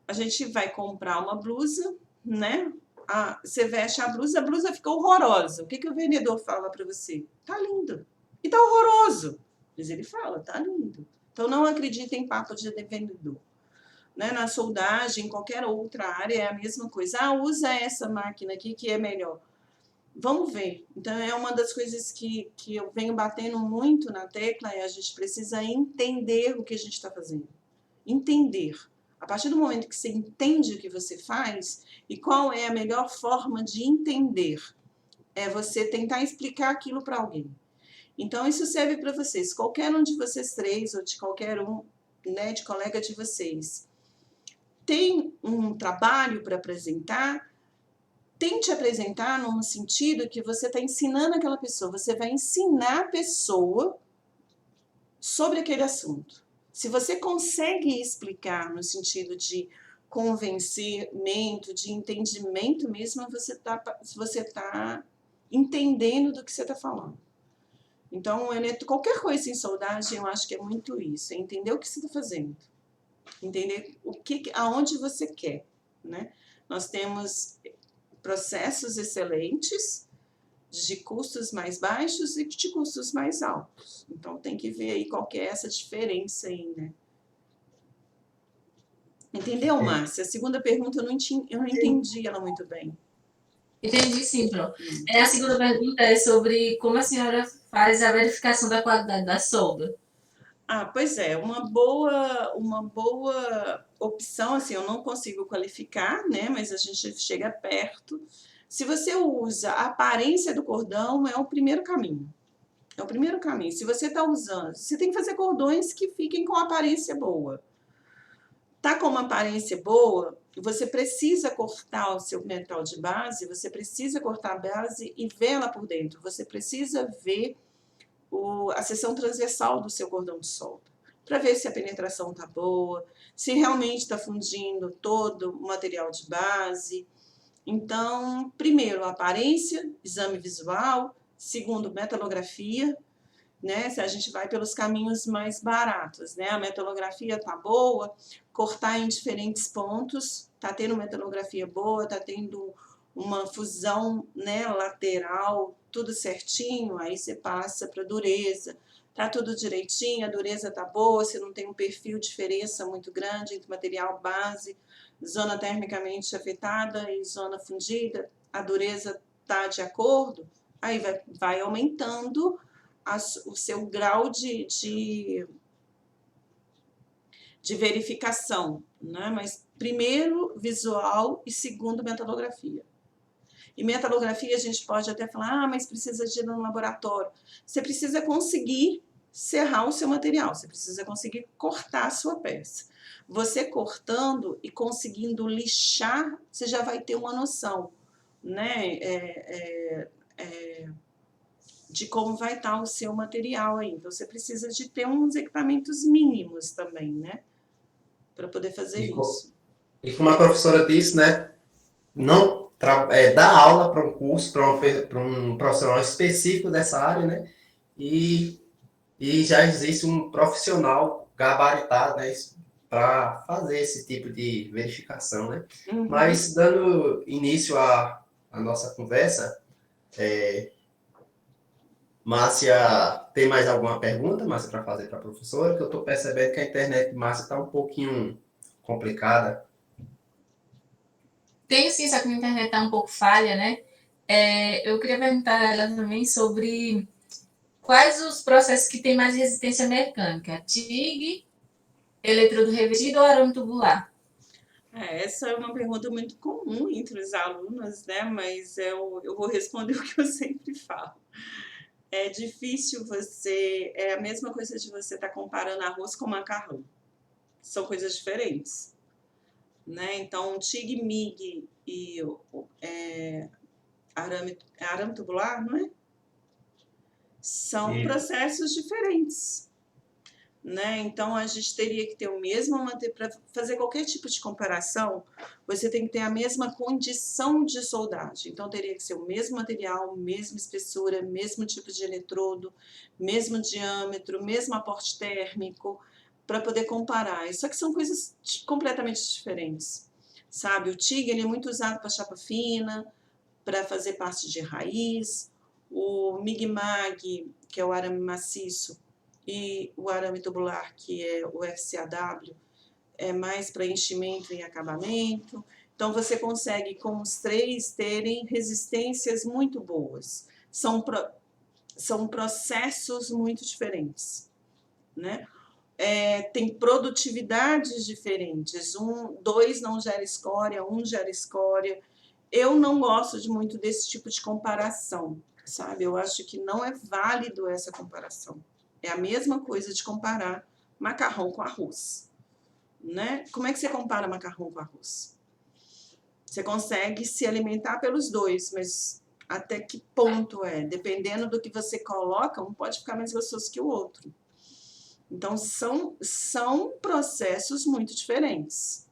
A gente vai comprar uma blusa, né? Você veste a blusa ficou horrorosa. O que o vendedor fala para você? Tá lindo. E tá horroroso. Mas ele fala, tá lindo. Então, não acredite em papo de vendedor. Né? Na soldagem, em qualquer outra área, é a mesma coisa. Usa essa máquina aqui que é melhor. Vamos ver. Então, é uma das coisas que eu venho batendo muito na tecla, a gente precisa entender o que a gente está fazendo. Entender. A partir do momento que você entende o que você faz e qual é a melhor forma de entender, é você tentar explicar aquilo para alguém. Então, isso serve para vocês. Qualquer um de vocês três, ou de qualquer um, né, de colega de vocês, tem um trabalho para apresentar, tente apresentar num sentido que você está ensinando aquela pessoa. Você vai ensinar a pessoa sobre aquele assunto. Se você consegue explicar no sentido de convencimento, de entendimento mesmo, você tá entendendo do que você está falando. Então, qualquer coisa em soldagem, eu acho que é muito isso, é entender o que você está fazendo, entender aonde você quer, né? Nós temos processos excelentes, de custos mais baixos e de custos mais altos. Então, tem que ver aí qual que é essa diferença aí, né? Entendeu, Márcia? A segunda pergunta eu não entendi ela muito bem. Entendi sim, Pro. A segunda pergunta é sobre como a senhora faz a verificação da qualidade da solda. Pois é, uma boa opção, assim, eu não consigo qualificar, né, mas a gente chega perto. Se você usa a aparência do cordão, é o primeiro caminho. É o primeiro caminho. Se você está usando, você tem que fazer cordões que fiquem com aparência boa. Tá com uma aparência boa, você precisa cortar o seu metal de base, você precisa cortar a base e ver ela por dentro. Você precisa ver a seção transversal do seu cordão de solda, para ver se a penetração está boa, se realmente está fundindo todo o material de base. Então, primeiro, aparência, exame visual. Segundo, metalografia, né? Se a gente vai pelos caminhos mais baratos, né? A metalografia tá boa, cortar em diferentes pontos, tá tendo metalografia boa, tá tendo uma fusão, né, lateral, tudo certinho, aí você passa para dureza. Tá tudo direitinho, a dureza tá boa, você não tem um perfil de diferença muito grande entre material base, zona termicamente afetada e zona fundida, a dureza tá de acordo, aí vai aumentando o seu grau de verificação, né? Mas primeiro visual e segundo metalografia. E metalografia a gente pode até falar, mas precisa de ir no laboratório. Você precisa conseguir serrar o seu material, você precisa conseguir cortar a sua peça. Você cortando e conseguindo lixar, você já vai ter uma noção, né? De como vai estar o seu material aí. Então, você precisa de ter uns equipamentos mínimos também, né? Para poder fazer isso. E como a professora disse, né? Não dar aula para um curso, para um profissional específico dessa área, né? E já existe um profissional gabaritado, né? Para fazer esse tipo de verificação, né? Uhum. Mas, dando início à nossa conversa, Márcia, tem mais alguma pergunta, Márcia, para fazer para a professora? Que eu estou percebendo que a internet de Márcia está um pouquinho complicada. Tenho sim, só que a internet está um pouco falha, né? Eu queria perguntar a ela também sobre quais os processos que têm mais resistência mecânica, TIG, eletrodo revestido ou arame tubular? Essa é uma pergunta muito comum entre os alunos, né? Mas eu vou responder o que eu sempre falo. É difícil é a mesma coisa de você estar comparando arroz com macarrão. São coisas diferentes, né? Então, TIG, MIG e arame tubular, não é? São processos diferentes, né? Então, a gente teria que ter o mesmo para fazer qualquer tipo de comparação, você tem que ter a mesma condição de soldagem. Então, teria que ser o mesmo material, mesma espessura, mesmo tipo de eletrodo, mesmo diâmetro, mesmo aporte térmico, para poder comparar. Só que são coisas completamente diferentes, sabe? O TIG ele é muito usado para chapa fina, para fazer parte de raiz. O MIG-MAG, que é o arame maciço, e o arame tubular, que é o FCAW, é mais para enchimento e acabamento. Então, você consegue, com os três, terem resistências muito boas. São processos muito diferentes, né? Tem produtividades diferentes. Dois não gera escória, um gera escória. Eu não gosto muito desse tipo de comparação, sabe? Eu acho que não é válido essa comparação. É a mesma coisa de comparar macarrão com arroz, né? Como é que você compara macarrão com arroz? Você consegue se alimentar pelos dois, mas até que ponto é? Dependendo do que você coloca, um pode ficar mais gostoso que o outro. Então, são processos muito diferentes.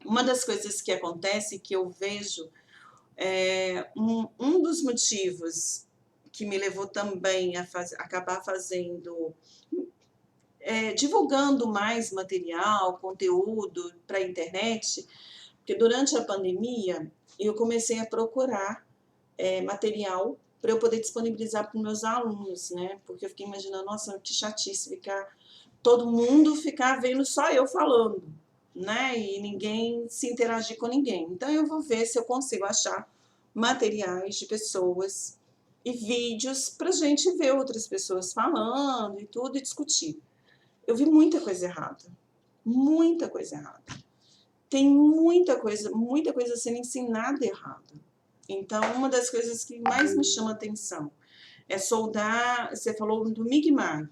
Uma das coisas que acontece, que eu vejo, um dos motivos que me levou também a acabar fazendo, divulgando mais material, conteúdo para a internet, porque durante a pandemia eu comecei a procurar material para eu poder disponibilizar para os meus alunos, né? Porque eu fiquei imaginando, nossa, que chatice todo mundo ficar vendo só eu falando, né? E ninguém se interagir com ninguém. Então eu vou ver se eu consigo achar materiais de pessoas e vídeos para a gente ver outras pessoas falando e tudo e discutir. Eu vi muita coisa errada. Muita coisa errada. Tem muita coisa sendo ensinada errada. Então, uma das coisas que mais me chama atenção é soldar, você falou do Mig-Mag,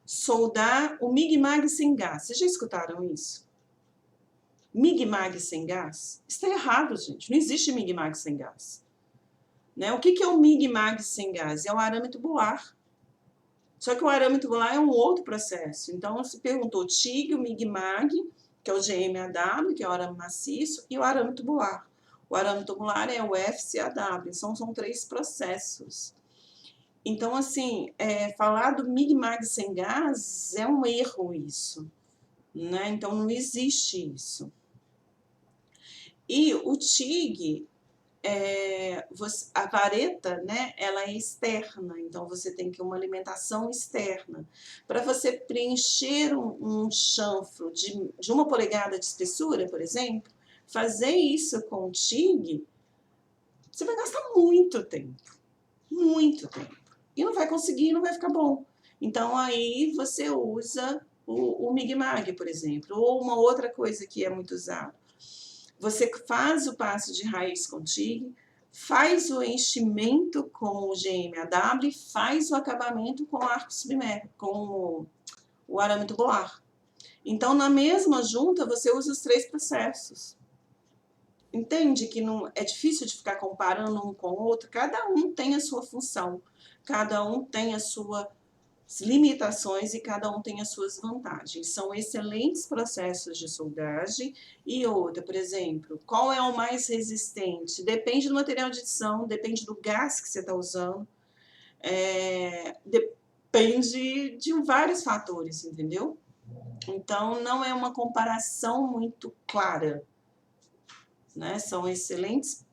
soldar o Mig-Mag sem gás. Vocês já escutaram isso? Mig-Mag sem gás? Isso está errado, gente. Não existe Mig-Mag sem gás. Né? O que é o Mig-Mag sem gás? É o arame tubular. Só que o arame tubular é um outro processo. Então, se perguntou TIG, o Mig-Mag, que é o GMAW, que é o arame maciço, e o arame tubular. O arame tubular é o FCAW, são 3 processos. Então, assim, falar do Mig-Mag sem gás é um erro isso, né? Então, não existe isso. E o TIG, a vareta, né, ela é externa, então você tem que uma alimentação externa. Para você preencher um chanfro de 1 polegada de espessura, por exemplo, fazer isso com o TIG, você vai gastar muito tempo. E não vai conseguir, não vai ficar bom. Então, aí você usa o Mig-Mag, por exemplo, ou uma outra coisa que é muito usada. Você faz o passo de raiz com TIG, faz o enchimento com o GMAW e faz o acabamento com o arco submerso, com o arame tubular. Então, na mesma junta, você usa os 3 processos. Entende que não é difícil de ficar comparando um com o outro? Cada um tem a sua função, cada um tem as suas limitações e cada um tem as suas vantagens. São excelentes processos de soldagem. E outra, por exemplo, qual é o mais resistente? Depende do material de adição, depende do gás que você está usando, depende de vários fatores, entendeu? Então, não é uma comparação muito clara, né? São excelentes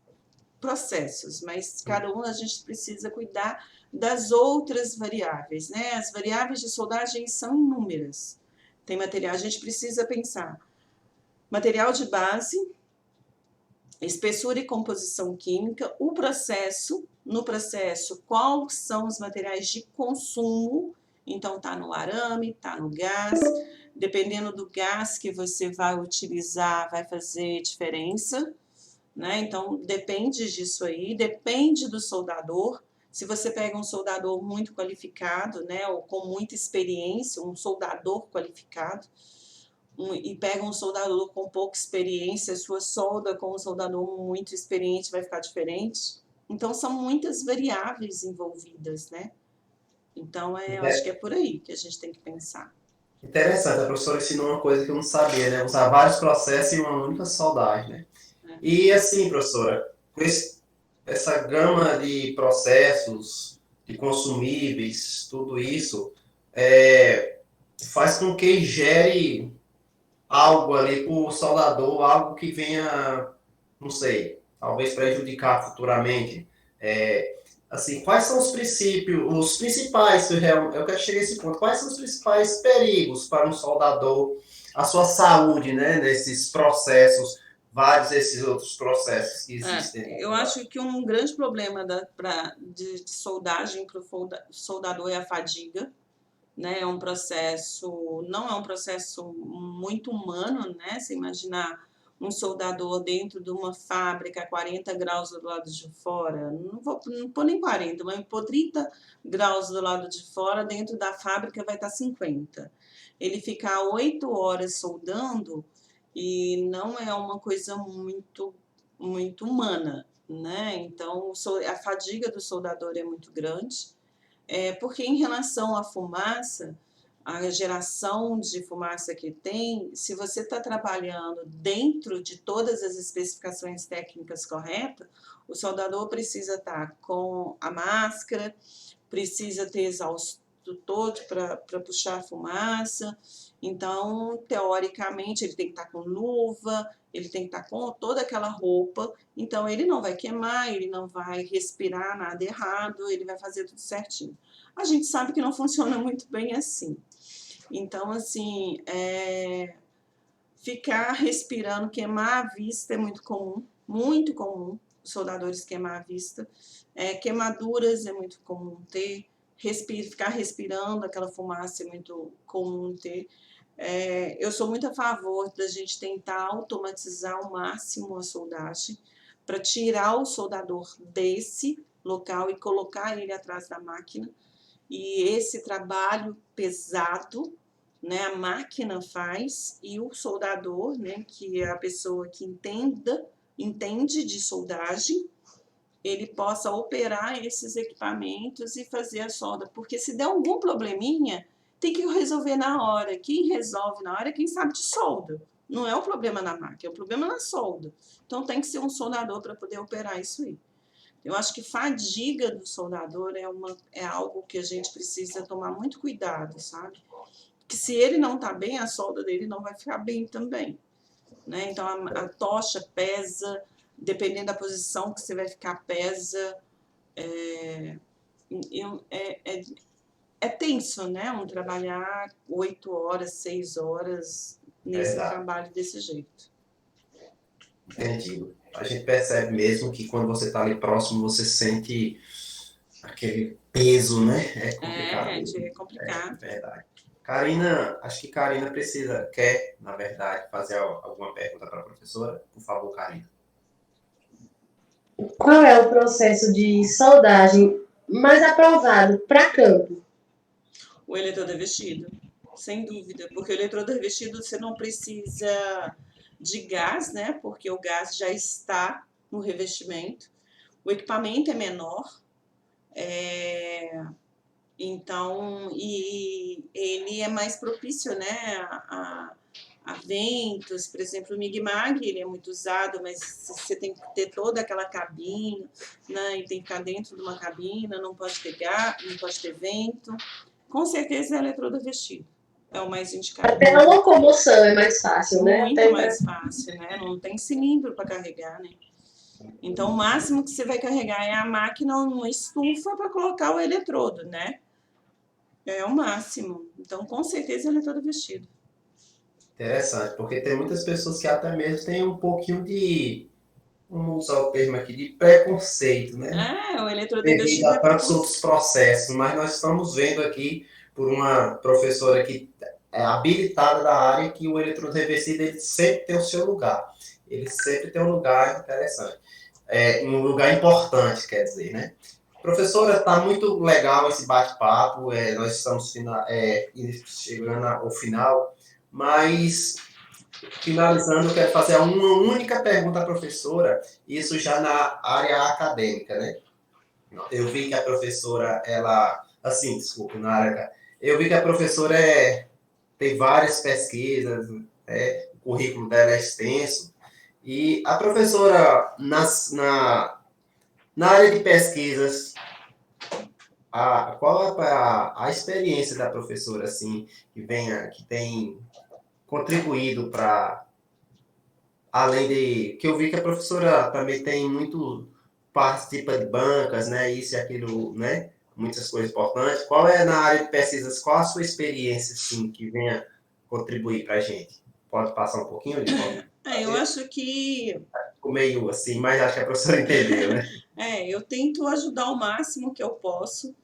processos, mas cada um a gente precisa cuidar das outras variáveis, né? As variáveis de soldagem são inúmeras. Tem material, a gente precisa pensar material de base, espessura e composição química, o processo, no processo, quais são os materiais de consumo, então tá no arame, tá no gás, dependendo do gás que você vai utilizar, vai fazer diferença, né? Então, depende disso aí, depende do soldador. Se você pega um soldador muito qualificado, né, ou com muita experiência, um soldador qualificado, e pega um soldador com pouca experiência, sua solda com um soldador muito experiente vai ficar diferente. Então, são muitas variáveis envolvidas, né? Então, eu acho que é por aí que a gente tem que pensar. Interessante, a professora ensinou uma coisa que eu não sabia, né? Usar vários processos em uma única soldagem, né? E assim, professora, com essa gama de processos, de consumíveis, tudo isso, faz com que gere algo ali para o soldador, algo que venha, não sei, talvez prejudicar futuramente. Assim, quais são os princípios, os principais, eu quero chegar a esse ponto, quais são os principais perigos para um soldador, a sua saúde, né, nesses processos, vários desses outros processos que existem? Eu acho que um grande problema de soldagem para o soldador é a fadiga, né? Não é um processo muito humano, né? Você imaginar um soldador dentro de uma fábrica a 40 graus do lado de fora, não pôr nem 40, mas pôr 30 graus do lado de fora, dentro da fábrica vai estar 50. Ele ficar 8 horas soldando e não é uma coisa muito humana, né? Então, a fadiga do soldador é muito grande, porque em relação à fumaça, a geração de fumaça que tem, se você está trabalhando dentro de todas as especificações técnicas corretas, o soldador precisa estar com a máscara, precisa ter exaustor para puxar a fumaça. Então, teoricamente, ele tem que estar com luva, ele tem que estar com toda aquela roupa. Então, ele não vai queimar, ele não vai respirar nada errado, ele vai fazer tudo certinho. A gente sabe que não funciona muito bem assim. Então, assim, ficar respirando, queimar a vista é muito comum, os soldadores queimar a vista. Queimaduras é muito comum ter, ficar respirando aquela fumaça é muito comum ter. Eu sou muito a favor da gente tentar automatizar ao máximo a soldagem, para tirar o soldador desse local e colocar ele atrás da máquina. E esse trabalho pesado, né, a máquina faz, e o soldador, né, que é a pessoa que entende de soldagem, ele possa operar esses equipamentos e fazer a solda. Porque se der algum probleminha, tem que resolver na hora. Quem resolve na hora é quem sabe de solda. Não é o problema na máquina, é o problema na solda. Então tem que ser um soldador para poder operar isso aí. Eu acho que fadiga do soldador é algo que a gente precisa tomar muito cuidado, sabe? Que se ele não está bem, a solda dele não vai ficar bem também, né? Então a tocha pesa, dependendo da posição que você vai ficar, pesa. É tenso, né? Trabalhar 8 horas, 6 horas nesse trabalho desse jeito. Entendido. A gente percebe mesmo que quando você está ali próximo, você sente aquele peso, né? É complicado. É complicado. É verdade. Karina, acho que Karina quer, na verdade, fazer alguma pergunta para a professora. Por favor, Karina. Qual é o processo de soldagem mais aprovado para campo? O eletrodo revestido, sem dúvida, porque o eletrodo revestido você não precisa de gás, né? Porque o gás já está no revestimento. O equipamento é menor, então, e ele é mais propício, né, a ventos. Por exemplo, o Mig-Mag, ele é muito usado, mas você tem que ter toda aquela cabine, né, e tem que ficar dentro de uma cabina, não pode ter gás, não pode ter vento. Com certeza é eletrodo revestido, é o mais indicado. Até a locomoção é mais fácil, né? Muito mais fácil, né? Não tem cilindro para carregar, né? Então, o máximo que você vai carregar é a máquina numa estufa para colocar o eletrodo, né? É o máximo. Então, com certeza, é eletrodo revestido. Interessante, porque tem muitas pessoas que até mesmo têm um pouquinho de, vamos usar o termo aqui, de preconceito, né? O eletrodo Devido revestido a tantos outros processos, mas nós estamos vendo aqui por uma professora que é habilitada da área que o eletrodo revestido ele sempre tem o seu lugar. Ele sempre tem um lugar interessante. Um lugar importante, quer dizer, né? Professora, está muito legal esse bate-papo, nós estamos chegando ao final, mas finalizando, eu quero fazer uma única pergunta à professora, isso já na área acadêmica, né? Eu vi que a professora, eu vi que a professora tem várias pesquisas, o currículo dela é extenso, e a professora, na área de pesquisas, qual é a experiência da professora, assim, que tem contribuído para, além de, que eu vi que a professora também tem participa de bancas, né, isso e aquilo, né, muitas coisas importantes. Qual é, na área de pesquisas, qual a sua experiência, assim, que venha contribuir para a gente? Pode passar um pouquinho? Eu acho que... Ficou meio assim, mas acho que a professora entendeu, né? eu tento ajudar o máximo que eu posso,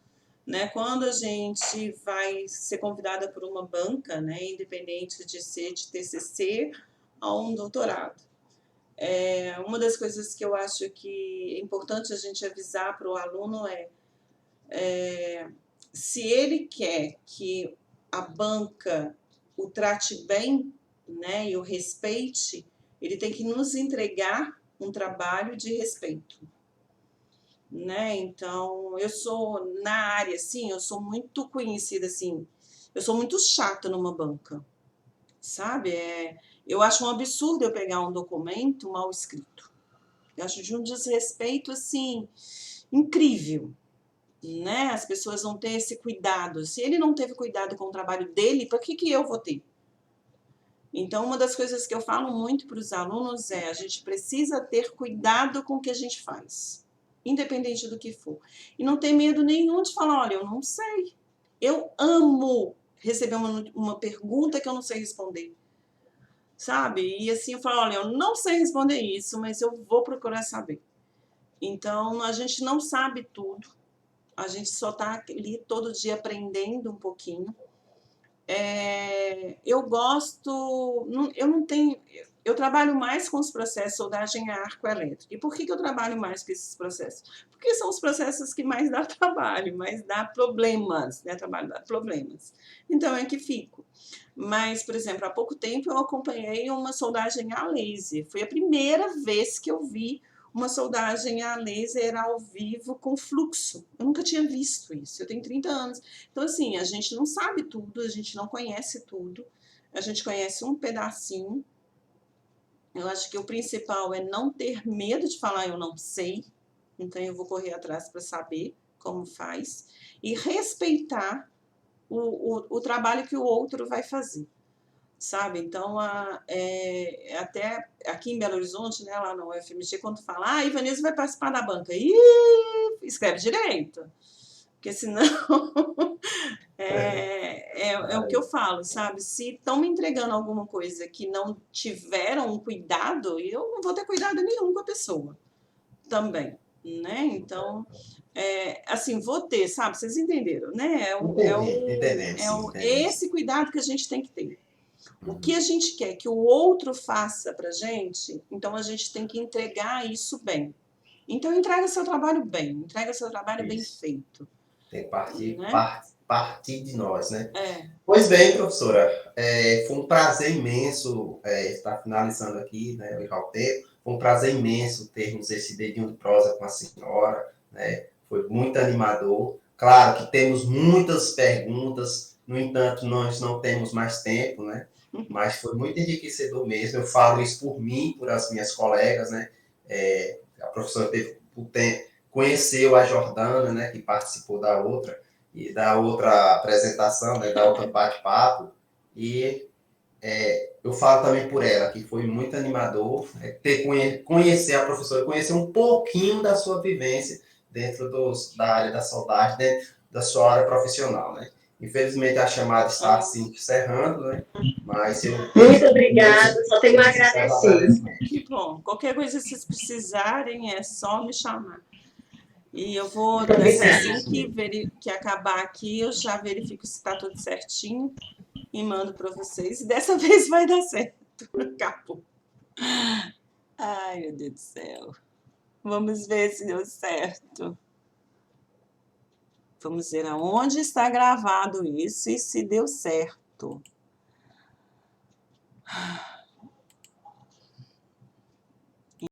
né? Quando a gente vai ser convidada por uma banca, né, independente de ser de TCC a um doutorado. Uma das coisas que eu acho que é importante a gente avisar para o aluno se ele quer que a banca o trate bem, né, e o respeite, ele tem que nos entregar um trabalho de respeito, né? Então, eu sou na área, assim, eu sou muito conhecida, assim, eu sou muito chata numa banca, sabe? Eu acho um absurdo eu pegar um documento mal escrito. Eu acho de um desrespeito, assim, incrível, né? As pessoas não têm esse cuidado. Se ele não teve cuidado com o trabalho dele, por que eu vou ter? Então, uma das coisas que eu falo muito para os alunos a gente precisa ter cuidado com o que a gente faz, independente do que for. E não ter medo nenhum de falar, olha, eu não sei. Eu amo receber uma pergunta que eu não sei responder, sabe? E assim, eu falo, olha, eu não sei responder isso, mas eu vou procurar saber. Então, a gente não sabe tudo, a gente só está ali todo dia aprendendo um pouquinho. Eu gosto, eu não tenho, eu trabalho mais com os processos de soldagem a arco elétrico. E por que eu trabalho mais com esses processos? Porque são os processos que mais dá trabalho, mais dá problemas, né? Trabalho dá problemas. Então é que fico. Mas, por exemplo, há pouco tempo eu acompanhei uma soldagem a laser. Foi a primeira vez que eu vi uma soldagem a laser ao vivo com fluxo. Eu nunca tinha visto isso. Eu tenho 30 anos. Então, assim, a gente não sabe tudo, a gente não conhece tudo, a gente conhece um pedacinho. Eu acho que o principal é não ter medo de falar eu não sei, então eu vou correr atrás para saber como faz e respeitar o trabalho que o outro vai fazer, sabe? Então, até aqui em Belo Horizonte, né, lá no UFMG, quando fala, Ivanilza vai participar da banca, escreve direito, porque senão é o que eu falo, sabe? Se estão me entregando alguma coisa que não tiveram um cuidado, eu não vou ter cuidado nenhum com a pessoa também, né? Então, assim, vou ter, sabe? Vocês entenderam, né? Entendemos, sim, entendemos. Esse cuidado que a gente tem que ter. O que a gente quer que o outro faça pra gente, então a gente tem que entregar isso bem. Então, entrega seu trabalho bem, entrega seu trabalho bem feito. Tem que partir, Né? partir de nós, né? Pois bem, professora, foi um prazer imenso estar finalizando aqui, né, o tempo. Foi um prazer imenso termos esse dedinho de prosa com a senhora, né? Foi muito animador. Claro que temos muitas perguntas, no entanto, nós não temos mais tempo, né? Mas foi muito enriquecedor mesmo. Eu falo isso por mim, por as minhas colegas, né? A professora teve o tempo, conheceu a Jordana, né, que participou da outra apresentação, né, da outra bate-papo, e eu falo também por ela, que foi muito animador conhecer a professora, conhecer um pouquinho da sua vivência dentro da área da soldagem, dentro da sua área profissional, né. Infelizmente, a chamada está assim encerrando, né, mas Muito obrigada, só tenho a agradecer. Que bom. Qualquer coisa que vocês precisarem, é só me chamar. E eu vou, assim que acabar aqui, eu já verifico se está tudo certinho e mando para vocês. E dessa vez vai dar certo. Acabou. Ai, meu Deus do céu. Vamos ver se deu certo. Vamos ver aonde está gravado isso e se deu certo.